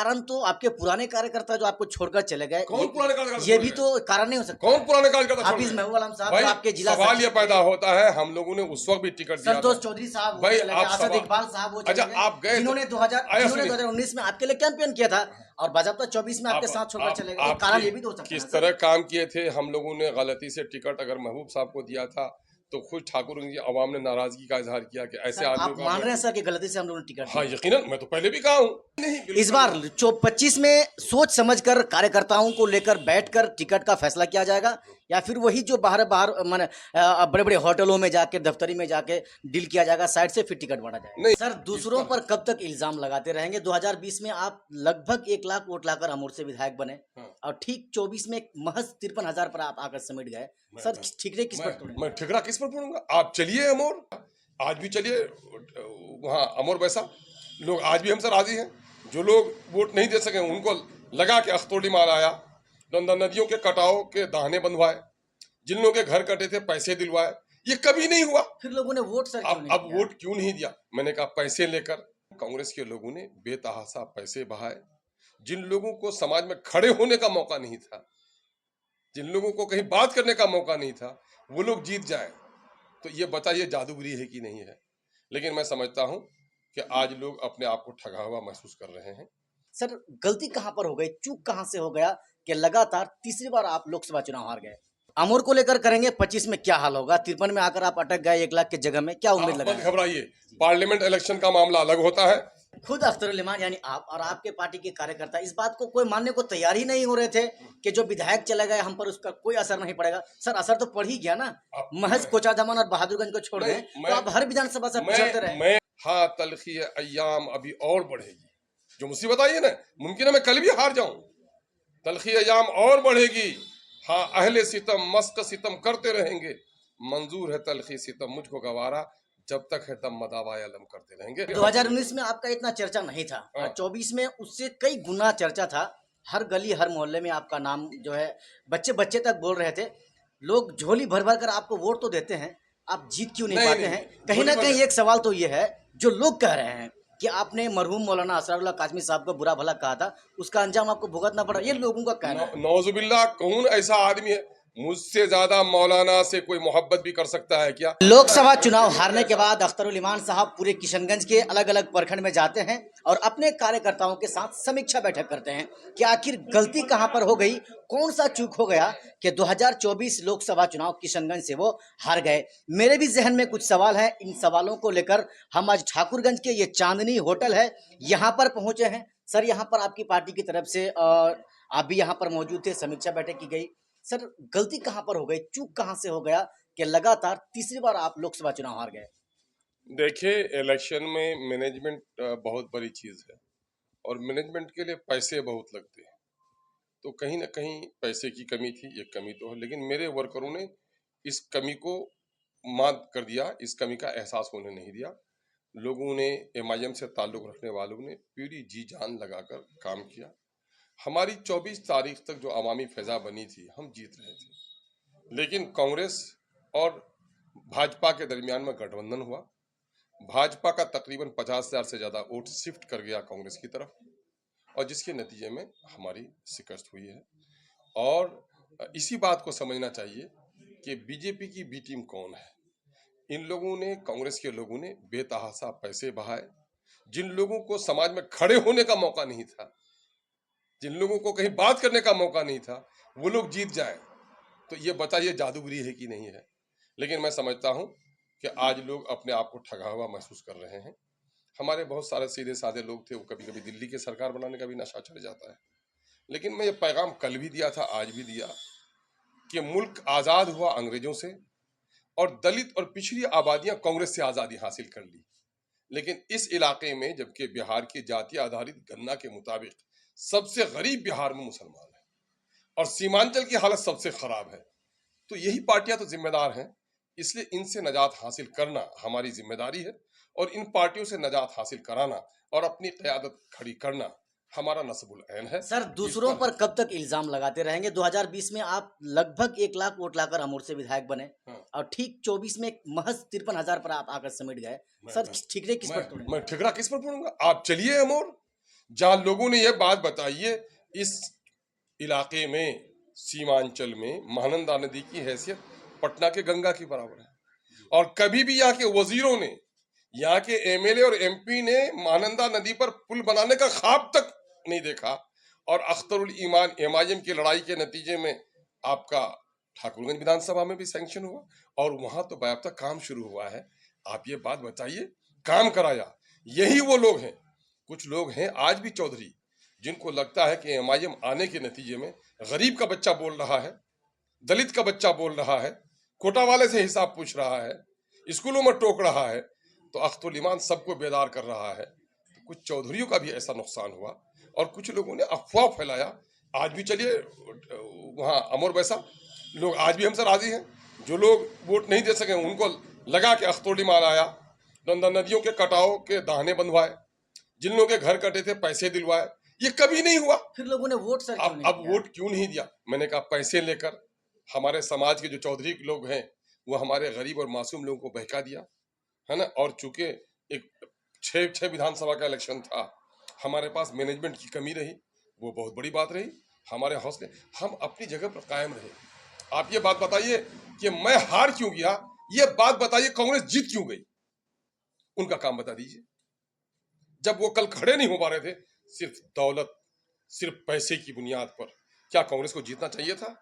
कारण तो आपके पुराने कार्यकर्ता जो आपको छोड़कर चले गए, कौन पुराने कार्यकर्ता ये भी तो कारण नहीं हो सकता। कौन पुराने कार्यकर्ता छोड़ हाफिज गए? महबूब आलम साहब भाई जो आपके जिला सवाल ये सचिव पैदा थे, होता है, हम लोगों ने उस वक्त भी टिकट दिया संतोष था। चौधरी साहब वो भाई चले गए, आप असद सवाल इकबाल साहब वो अच्छा चले गए, आप गए जिन्होंने तो आया सुनिए 2019 में आपके लिए कैंपेन किया था और बाजाबता 24 में आपके साथ छोड़कर चले गए। एक कारण ये भी तो हो सकता है किस ना तरह सर। काम किए थे हम लोगों ने, गलती से टिकट अगर महबूब साहब को दिया था तो खुद ठाकुर की आवाम ने नाराजगी का इजहार किया कि ऐसे सर, आदमियों आप का मान रहे हैं सर कि गलती से हम लोगों ने टिकट हाँ दिया? यकीनन, मैं तो पहले भी कहा हूँ। नहीं इस बार 25 में सोच समझकर कार्यकर्ताओं को लेकर बैठकर टिकट का फैसला किया जाएगा, या फिर वही जो बाहर बाहर माने बड़े बड़े होटलों में जाके, दफ्तरी में जाके डील किया जाएगा, साइड से फिर टिकट बांटा जाएगा? नहीं, सर, दूसरों पर कब तक इल्जाम लगाते रहेंगे? 2020 में आप लगभग 1 लाख वोट लाकर अमूर से विधायक बने, और ठीक 24 में महज 53,000 पर आप आकर समेट गए। सर, ठिकरे किस पर तोड़ेंगे? मैं ठिकरा किस पर पढ़ूंगा? आप चलिए अमोर, आज भी चलिए वहाँ अमोर वैसा, लोग आज भी हमसे राजी हैं। जो लोग वोट नहीं दे सके उनको लगा के अख्तोड़ी मार आया, नदियों के कटाव के दाहने बंधवाए, जिन लोगों के घर कटे थे पैसे दिलवाए, ये कभी नहीं हुआ। फिर लोगों ने वोट सर क्यों नहीं अब दिया? वोट क्यों नहीं दिया? मैंने कहा पैसे लेकर कांग्रेस के लोगों ने बेतहाशा पैसे बहाए, जिन लोगों को समाज में खड़े होने का मौका नहीं था, जिन लोगों को कहीं बात करने का मौका नहीं था, वो लोग जीत जाए तो ये बताइए जादूगरी है कि नहीं है? लेकिन मैं समझता हूं कि आज लोग अपने आप को ठगा हुआ महसूस कर रहे हैं। सर, गलती कहां पर हो गई, चूक कहां से हो गया कि लगातार तीसरी बार आप लोकसभा चुनाव हार गए? अमूर को लेकर करेंगे 25 में क्या हाल होगा? 53 में आकर आप अटक गए 1 लाख की जगह में, क्या उम्मीद आप लगा? मत घबराइए, पार्लियामेंट इलेक्शन का मामला अलग होता है। खुद अख्तरुल इमान यानी आप और आपके पार्टी के कार्यकर्ता इस बात को कोई मानने को तैयार ही नहीं हो रहे थे कि जो विधायक चले गए हम पर उसका कोई असर नहीं पड़ेगा। सर, असर तो पड़ ही गया ना। महज कोचाधामन और बहादुरगंज को छोड़ दें तो आप हर विधानसभा से पिछड़ते रहे। हाँ, तलखी अय्याम अभी और बढ़ेगी। जो मुसीबत आई है ना, मुमकिन है मैं कल भी हार जाऊं, तलखी अय्याम और बढ़ेगी। हाँ, अहले सितम मस्त सितम करते रहेंगे, मंजूर है तलखी सितम मुझको गवारा, जब तक है दम मदावाए अलम करते रहेंगे। 2019 में आपका इतना चर्चा नहीं था और 24 में उससे कई गुना चर्चा था। हर गली हर मोहल्ले में आपका नाम जो है बच्चे बच्चे तक बोल रहे थे। लोग झोली भर भर कर आपको वोट तो देते हैं, आप जीत क्यों नहीं पाते हैं? कहीं ना कहीं एक सवाल तो ये है, जो लोग कह रहे हैं कि आपने मरहूम मौलाना असरारुल्लाह काज़मी साहब को बुरा भला कहा था, उसका अंजाम आपको भुगतना पड़ा, ये लोगों का कहना है। नौजुबिल्लाह, कौन ऐसा आदमी है मुझसे ज्यादा मौलाना से कोई मोहब्बत भी कर सकता है क्या? लोकसभा चुनाव हारने के बाद अख्तरुल इमान साहब पूरे किशनगंज के अलग अलग प्रखंड में जाते हैं और अपने कार्यकर्ताओं के साथ समीक्षा बैठक करते हैं कि आखिर गलती कहां पर हो गई, कौन सा चूक हो गया कि 2024 लोकसभा चुनाव किशनगंज से वो हार गए। मेरे भी जहन में कुछ सवाल हैं, इन सवालों को लेकर हम आज ठाकुरगंज के ये चांदनी होटल है यहाँ पर पहुंचे हैं। सर, यहाँ पर आपकी पार्टी की तरफ से आप भी यहाँ पर मौजूद थे, समीक्षा बैठक की गई। सर, गलती कहां पर हो गई, चूक कहां से हो गया कि लगातार तीसरी बार आप लोकसभा चुनाव हार गए? देखिए, इलेक्शन में मैनेजमेंट बहुत बड़ी चीज है और मैनेजमेंट के लिए पैसे बहुत लगते हैं, तो कहीं ना कहीं पैसे की कमी थी, ये कमी तो है, लेकिन मेरे वर्करों ने इस कमी को मात कर दिया, इस कमी का एहसास होने नहीं दिया। लोगों ने, एमआईएम से ताल्लुक रखने वालों ने पूरी जी जान लगाकर काम किया। हमारी 24 तारीख तक जो अवामी फैजा बनी थी, हम जीत रहे थे, लेकिन कांग्रेस और भाजपा के दरमियान में गठबंधन हुआ। भाजपा का तकरीबन 50,000 से ज्यादा वोट शिफ्ट कर गया कांग्रेस की तरफ, और जिसके नतीजे में हमारी शिकस्त हुई है। और इसी बात को समझना चाहिए कि बीजेपी की बी टीम कौन है। इन लोगों ने, कांग्रेस के लोगों ने बेतहाशा पैसे बहाए, जिन लोगों को समाज में खड़े होने का मौका नहीं था, जिन लोगों को कहीं बात करने का मौका नहीं था, वो लोग जीत जाए तो ये बताइए जादूगरी है कि नहीं है? लेकिन मैं समझता हूं कि आज लोग अपने आप को ठगा हुआ महसूस कर रहे हैं। हमारे बहुत सारे सीधे साधे लोग थे, वो कभी कभी दिल्ली की सरकार बनाने का भी नशा चढ़ जाता है, लेकिन मैं ये पैगाम कल भी दिया था, आज भी दिया कि मुल्क आज़ाद हुआ अंग्रेजों से और दलित और पिछड़ी आबादियां कांग्रेस से आज़ादी हासिल कर ली, लेकिन इस इलाके में जबकि बिहार की जाति आधारित गणना के मुताबिक सबसे गरीब बिहार में मुसलमान है और सीमांचल की हालत सबसे खराब है, तो यही पार्टियां तो जिम्मेदार हैं। इसलिए इनसे नजात हासिल करना हमारी जिम्मेदारी है और इन पार्टियों से नजात हासिल कराना और अपनी क़यादत खड़ी करना हमारा नस्बुल ऐन है। सर, दूसरों पर कब तक इल्जाम लगाते रहेंगे? 2020 में आप लगभग 1 लाख वोट लाकर अमूर से विधायक बने, और ठीक 24 में महज 53,000 पर आप आकर समेट गए। सर, ठिकरे किस पर तोड़ेंगे? मैं ठिकरा किस पर पढ़ूंगा? आप चलिए अमोर, जहां लोगों ने यह बात बताई है, इस इलाके में सीमांचल में महानंदा नदी की हैसियत पटना के गंगा की बराबर है, और कभी भी यहाँ के वजीरों ने, यहाँ के एमएलए और एमपी ने महानंदा नदी पर पुल बनाने का ख्वाब तक नहीं देखा। और अख्तरुल ईमान एमआईएम की लड़ाई के नतीजे में आपका ठाकुरगंज विधानसभा में भी सैंक्शन हुआ, और वहां तो बाकायदा काम शुरू हुआ है। आप ये बात बताइए, काम कराया, यही वो लोग हैं। कुछ लोग हैं आज भी चौधरी, जिनको लगता है कि एमआईएम आने के नतीजे में गरीब का बच्चा बोल रहा है, दलित का बच्चा बोल रहा है, कोटा वाले से हिसाब पूछ रहा है, स्कूलों में टोक रहा है, तो अख्तुल ईमान सबको बेदार कर रहा है। तो कुछ चौधरियों का भी ऐसा नुकसान हुआ, और कुछ लोगों ने अफवाह फैलाया। आज भी चलिए वहाँ अमर वैसा लोग आज भी हमसे राजी हैं। जो लोग वोट नहीं दे सके उनको लगा कि अख्तुल ईमान आया, नदियों के कटाव के दाहने बंधवाए, जिन लोगों के घर कटे थे पैसे दिलवाए। ये कभी नहीं हुआ। फिर लोगों ने वोट सर क्यों नहीं अब दिया? वोट क्यों नहीं दिया? मैंने कहा पैसे लेकर हमारे समाज के जो चौधरी लोग हैं वो हमारे गरीब और मासूम लोगों को बहका दिया, है ना। और चूंकि एक छह विधानसभा का इलेक्शन था, हमारे पास मैनेजमेंट की कमी रही, वो बहुत बड़ी बात रही। हमारे हौसले, हम अपनी जगह पर कायम रहे। आप ये बात बताइए कि मैं हार क्यों गया, ये बात बताइए कांग्रेस जीत क्यों गई, उनका काम बता दीजिए। जब वो कल खड़े नहीं हो पा रहे थे सिर्फ दौलत, सिर्फ पैसे की बुनियाद पर, क्या कांग्रेस को जीतना चाहिए था?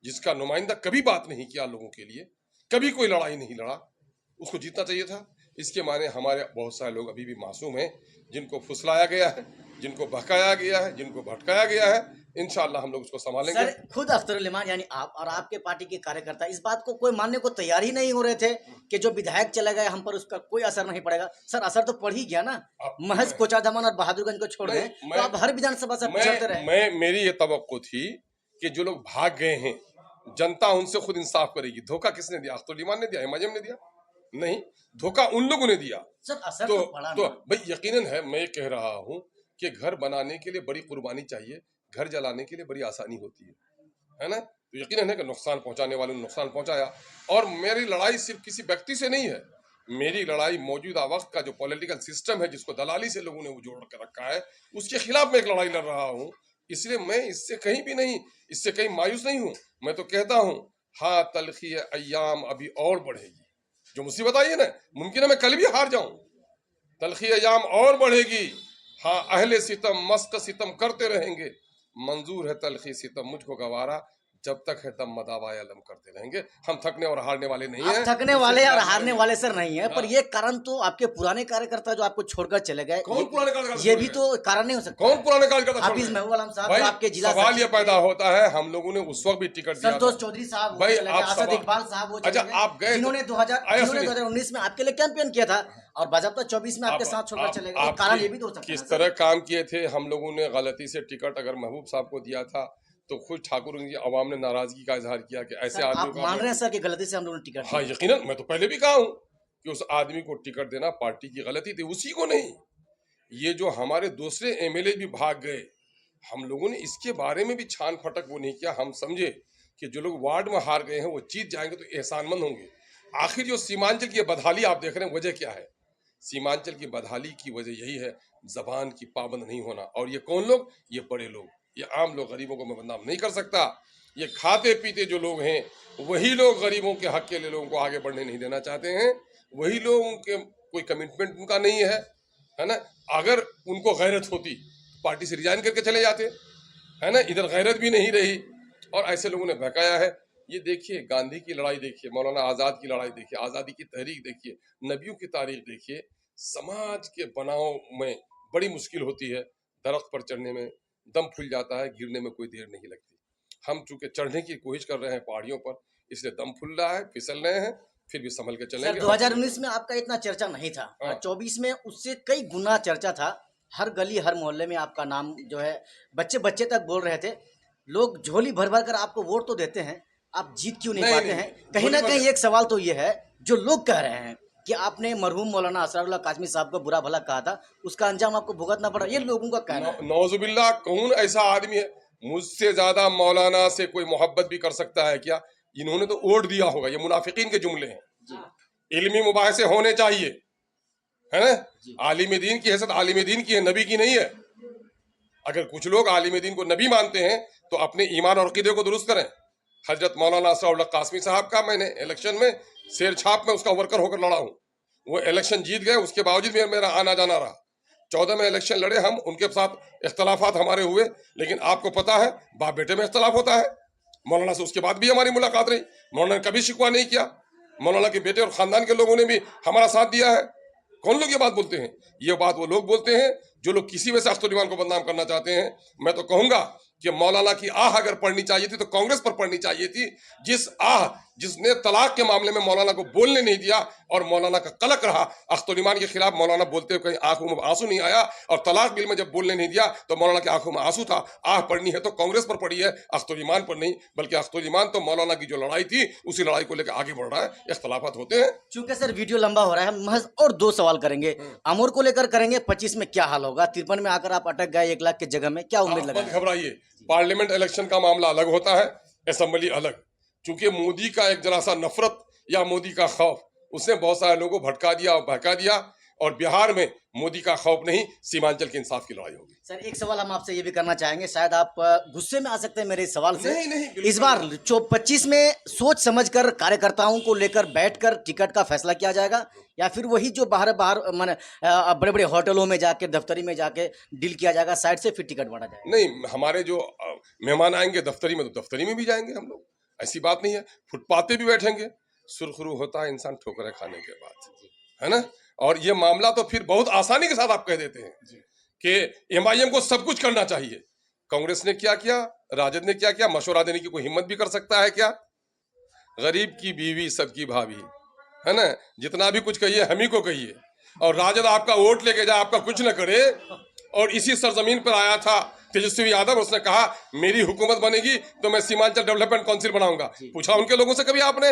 जिसका नुमाइंदा कभी बात नहीं किया लोगों के लिए, कभी कोई लड़ाई नहीं लड़ा, उसको जीतना चाहिए था। इसके माने हमारे बहुत सारे लोग अभी भी मासूम हैं, जिनको फुसलाया गया है, जिनको बहकाया गया है, जिनको भटकाया गया है। इंशाअल्लाह हम लोग उसको संभालेंगे। सर खुद अख्तरुल इमान यानी आप और आपके पार्टी के कार्यकर्ता इस बात को कोई मानने को तैयार ही नहीं हो रहे थे कि जो विधायक चले गए हम पर उसका कोई असर नहीं पड़ेगा। सर असर तो पड़ ही गया ना, महज कोचाधामन और बहादुरगंज को छोड़ दें तो आप हर विधानसभा से चलते रहे। मेरी ये तवक्को थी कि जो लोग भाग गए हैं जनता उनसे खुद इंसाफ करेगी। धोखा किसने दिया? अख्तरुल ईमान ने दिया? एमआईएम ने दिया? नहीं, धोखा उन लोगों ने दिया। सर असर तो पड़ा तो ना। भाई यकीनन है, मैं कह रहा हूं कि घर बनाने के लिए बड़ी कुर्बानी चाहिए, घर जलाने के लिए बड़ी आसानी होती है ना। तो यकीनन है कि नुकसान पहुंचाने वालों ने नुकसान पहुंचाया। और मेरी लड़ाई सिर्फ किसी व्यक्ति से नहीं है, मेरी लड़ाई मौजूदा वक्त का जो पॉलिटिकल सिस्टम है, जिसको दलाली से लोगों ने जोड़ कर रखा है, उसके खिलाफ मैं एक लड़ाई लड़ रहा हूँ। इसलिए मैं इससे कहीं भी नहीं, इससे कहीं मायूस नहीं हूँ। मैं तो कहता हूँ हाँ तलखी अय्याम अभी और बढ़ेगी। जो मुसीबत आई है ना, मुमकिन है मैं कल भी हार जाऊं, तलखी अय्याम और बढ़ेगी। हाँ अहले सितम मस्त सितम करते रहेंगे, मंजूर है तलखी सितम मुझको गवारा, जब तक है दम मदावा अलम करते रहेंगे। हम थकने और हारने वाले नहीं हैं। आप थकने वाले और हारने वाले सर नहीं है, पर ये कारण तो आपके पुराने कार्यकर्ता जो आपको छोड़कर चले गए, कौन पुराने कार्यकर्ता? ये भी तो कारण नहीं हो सकता। कौन पुराने कार्यकर्ता? हाफिज महबूब आलम साहब भाई जो आपके जिला सवाल ये पैदा होता है, हम लोगों ने उस वक्त भी टिकट दिया, संतोष चौधरी साहब वो भाई चले गए, आप असद इकबाल साहब वो अच्छा चले गए, आप गए जिन्होंने 2019 में आपके लिए कैंपेन किया था और बाजाबता 24 में आपके साथ छोड़कर चले गए। कारण ये भी तो हो सकता है। किस तरह काम किए थे हम लोगों ने, गलती से टिकट अगर महबूब साहब को दिया था तो खुद ठाकुर की आवाम ने नाराजगी का इजहार किया कि ऐसे आदमी आप मान रहे हैं सर कि गलती से हम लोगों ने टिकट हाँ यकीनन, मैं तो पहले भी कहा हूं कि उस आदमी को टिकट देना पार्टी की गलती थी, उसी को नहीं। ये जो हमारे दूसरे एमएलए भी भाग गए, हम लोगों ने इसके बारे में भी छान फटक वो नहीं किया। हम समझे कि जो लोग वार्ड में हार गए हैं वो जीत जाएंगे तो एहसानमंद होंगे। आखिर जो सीमांचल की बदहाली आप देख रहे हैं, वजह क्या है? सीमांचल की बदहाली की वजह यही है, जबान की पाबंद नहीं होना। और ये कौन लोग? ये बड़े लोग, ये आम लोग। गरीबों को मैं बदनाम नहीं कर सकता। ये खाते पीते जो लोग हैं, वही लोग गरीबों के हक के लिए लोगों को आगे बढ़ने नहीं देना चाहते हैं। वही लोग, उनके कोई कमिटमेंट उनका नहीं है ना। अगर उनको गैरत होती पार्टी से रिजाइन करके चले जाते, है ना। इधर गैरत भी नहीं रही और ऐसे लोगों ने बहकाया है। ये देखिए गांधी की लड़ाई देखिए, मौलाना आजाद की लड़ाई देखिए, आजादी की तहरीक देखिए, नबियों की तारीख देखिए। समाज के बनाव में बड़ी मुश्किल होती है, दरख्त पर चढ़ने में दम फूल जाता है, गिरने में कोई देर नहीं लगती। हम चूंकि चढ़ने की कोशिश कर रहे हैं पहाड़ियों पर, इसलिए दम फूल रहा है, फिसल रहे हैं, फिर भी संभल के चलेंगे। 2019 में आपका इतना चर्चा नहीं था और 24 में उससे कई गुना चर्चा था। हर गली हर मोहल्ले में आपका नाम जो है बच्चे बच्चे तक बोल रहे थे। लोग झोली भर भर कर आपको वोट तो देते हैं, आप जीत क्यों नहीं पाते हैं? कहीं ना कहीं एक सवाल तो ये है, जो लोग कह रहे हैं कि आपने मरहूम मौलाना असरारुल्लाह काज़मी साहब को बुरा भला कहा था, उसका अंजाम आपको भुगतना पड़ा, ये लोगों का कहना है। नौजुबिल्लाह, कौन ऐसा आदमी है मुझसे ज्यादा मौलाना से कोई मोहब्बत भी कर सकता है क्या? इन्होंने तो वोट दिया होगा, ये मुनाफिकीन के जुमले हैं। इल्मी मुबाहिसे होने चाहिए, है ना। आलिम दीन की हैसियत आलिम दीन की है, नबी की नहीं है। अगर कुछ लोग आलिम दीन को नबी मानते हैं तो अपने ईमान और अकीदे को दुरुस्त करें। हजरत मौलाना असराउल्लाह कासमी साहब का मैंने इलेक्शन में शेर छाप में उसका वर्कर होकर लड़ा हूँ। वो इलेक्शन जीत गए, उसके बावजूद मेरा आना जाना रहा। 14 में इलेक्शन लड़े हम, उनके साथ इख्तलाफात हमारे हुए, लेकिन आपको पता है बाप बेटे में इख्तलाफ होता है। मौलाना से उसके बाद भी हमारी मुलाकात रही, मौलाना ने कभी शिकवा नहीं किया। मौलाना के बेटे और खानदान के लोगों ने भी हमारा साथ दिया है। कौन लोग ये बात बोलते हैं? ये बात वो लोग बोलते हैं जो लोग किसी में से अख्तर ईमान को बदनाम करना चाहते हैं। मैं तो कहूंगा कि मौलाना की आह अगर पढ़नी चाहिए थी तो कांग्रेस पर पढ़नी चाहिए थी, जिसने तलाक के मामले में मौलाना को बोलने नहीं दिया और मौलाना का कलक रहा। अख्तर ईमान के खिलाफ मौलाना बोलते हुए कहीं आंखों में आंसू नहीं आया, और तलाक बिल में जब बोलने नहीं दिया तो मौलाना की आंखों में आंसू था। आह पढ़नी है तो कांग्रेस पर पड़ी है, अख्तर ईमान पर नहीं। बल्कि अख्तर ईमान तो मौलाना की जो लड़ाई थी उसी लड़ाई को लेकर आगे बढ़ रहा है। इख्तलाफात होते हैं। चूंकि सर वीडियो लंबा हो रहा है, हम महज और 2 सवाल करेंगे। अमूर को लेकर करेंगे, 25 में क्या हाल होगा? 53 में आकर आप अटक गए 1 लाख की जगह में, क्या उम्मीद आप लगा? मत घबराइए, पार्लियामेंट इलेक्शन का मामला अलग होता है, असेंबली अलग। क्योंकि मोदी का एक जरा सा नफरत या मोदी का खौफ उसने बहुत सारे लोगों को भटका दिया और बहका दिया, और बिहार में मोदी का खौफ नहीं, सीमांचल के इंसाफ की लड़ाई होगी। सर एक सवाल हम आपसे ये भी करना चाहेंगे, शायद आप गुस्से में आ सकते हैं मेरे इस सवाल से। नहीं, बिल्कुल इस बार 25 में सोच समझकर कार्यकर्ताओं को लेकर बैठकर टिकट का फैसला किया जाएगा, या फिर वही जो बाहर माने बड़े बड़े होटलों में जाके, दफ्तरी में जाके डील किया जाएगा, साइड से फिर टिकट बांटा जाएगा? नहीं, हमारे जो मेहमान आएंगे दफ्तरी में तो दफ्तरी में भी जाएंगे हम लोग, ऐसी बात नहीं है। फुटपाथ पे भी बैठेंगे। सुरखरू होता है इंसान ठोकरें खाने के बाद, है ना। और ये मामला तो फिर बहुत आसानी के साथ आप कह देते हैं कि एमआईएम को सब कुछ करना चाहिए। कांग्रेस ने क्या किया, राजद ने क्या किया? मशवरा देने की कोई हिम्मत भी कर सकता है क्या? गरीब की बीवी सबकी भाभी, है ना। जितना भी कुछ कहिए हम ही को कहिए, और राजद आपका वोट लेके जाए, आपका कुछ न करे। और इसी सरजमीन पर आया था तेजस्वी यादव, उसने कहा मेरी हुकूमत बनेगी तो मैं सीमांचल डेवलपमेंट काउंसिल बनाऊंगा। पूछा उनके लोगों से कभी आपने?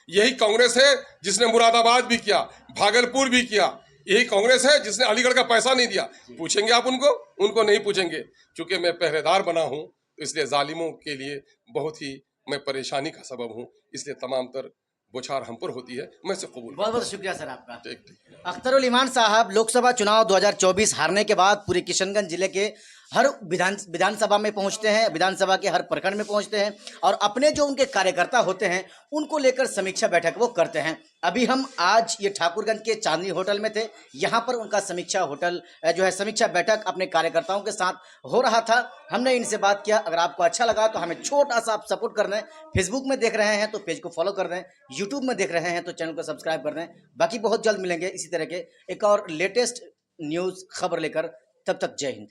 यही कांग्रेस है जिसने मुरादाबाद भी किया, भागलपुर भी किया। यही कांग्रेस है जिसने अलीगढ़ का पैसा नहीं दिया। पूछेंगे आप उनको? उनको नहीं पूछेंगे। क्योंकि मैं पहरेदार बना हूं, इसलिए जालिमों के लिए बहुत ही मैं परेशानी का सबब हूं, इसलिए तमाम तर बौछार हम पर होती है, मैं से कबूल। बहुत बहुत शुक्रिया सर आपका। ठीक। अख्तरुल ईमान साहब लोकसभा चुनाव 2024 हारने के बाद पूरे किशनगंज जिले के हर विधानसभा में पहुंचते हैं, विधानसभा के हर प्रखंड में पहुंचते हैं, और अपने जो उनके कार्यकर्ता होते हैं उनको लेकर समीक्षा बैठक वो करते हैं। अभी हम आज ये ठाकुरगंज के चांदनी होटल में थे, यहाँ पर उनका समीक्षा बैठक अपने कार्यकर्ताओं के साथ हो रहा था। हमने इनसे बात किया। अगर आपको अच्छा लगा तो हमें छोटा सा आप सपोर्ट कर दें। फेसबुक में देख रहे हैं तो पेज को फॉलो कर दें, यूट्यूब में देख रहे हैं तो चैनल को सब्सक्राइब कर दें। बाकी बहुत जल्द मिलेंगे इसी तरह के एक और लेटेस्ट न्यूज़ खबर लेकर। तब तक जय हिंद।